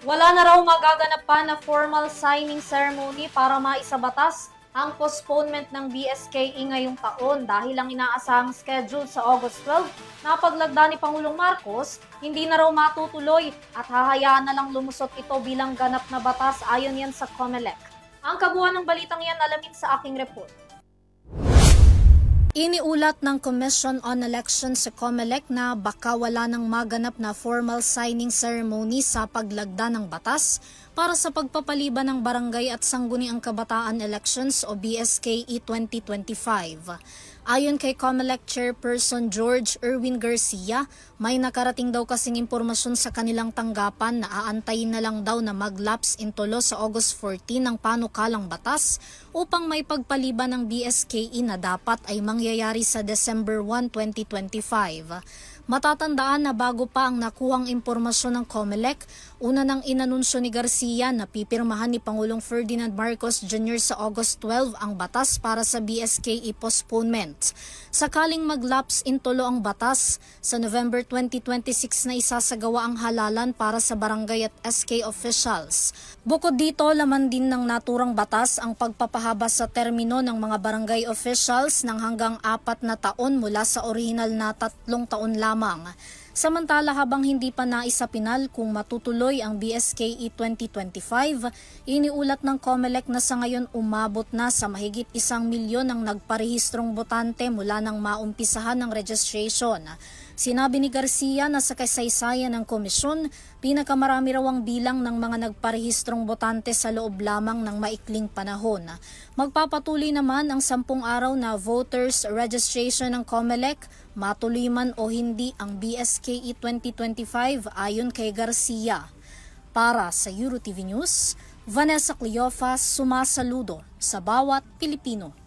Wala na raw magaganap pa na formal signing ceremony para maisabatas ang postponement ng BSKE ngayong taon dahil ang inaasahang schedule sa August 12 na paglagda ni Pangulong Marcos, hindi na raw matutuloy at hahayaan na lang lumusot ito bilang ganap na batas ayon yan sa COMELEC. Ang kabuuan ng balitang yan alamin sa aking report. Iniulat ng Commission on Elections sa COMELEC na baka wala nang maganap na formal signing ceremony sa paglagda ng batas para sa pagpapaliban ng Barangay at Sangguniang Kabataan Elections o BSKE 2025. Ayon kay COMELEC Chairperson George Erwin Garcia, may nakarating daw kasing impormasyon sa kanilang tanggapan na aantayin na lang daw na mag-lapse in tulo sa August 14 ng panukalang batas upang may pagpaliban ng BSKE na dapat ay mangyayari sa December 1, 2025. Matatandaan na bago pa ang nakuhang impormasyon ng COMELEC, una nang inanunsyo ni Garcia na pipirmahan ni Pangulong Ferdinand Marcos Jr. sa August 12 ang batas para sa BSKE postponement. Sakaling mag-lapse in tulo ang batas, sa November 2026 na isasagawa ang halalan para sa barangay at SK officials. Bukod dito, laman din ng naturang batas ang pagpapahaba sa termino ng mga barangay officials ng hanggang 4 na taon mula sa orihinal na 3 taon lamang. Samantala habang hindi pa naisapinal kung matutuloy ang BSKE 2025, iniulat ng COMELEC na sa ngayon umabot na sa mahigit 1 milyon ang nagparehistrong botante mula nang maumpisahan ng registration. Sinabi ni Garcia na sa kasaysayan ng komisyon, pinakamarami raw ang bilang ng mga nagparehistrong botante sa loob lamang ng maikling panahon. Magpapatuloy naman ang 10 araw na voters registration ng COMELEC, matuloy man o hindi ang BSKE 2025 ayon kay Garcia. Para sa EuroTV News, Vanessa Cleofas sumasaludo sa bawat Pilipino.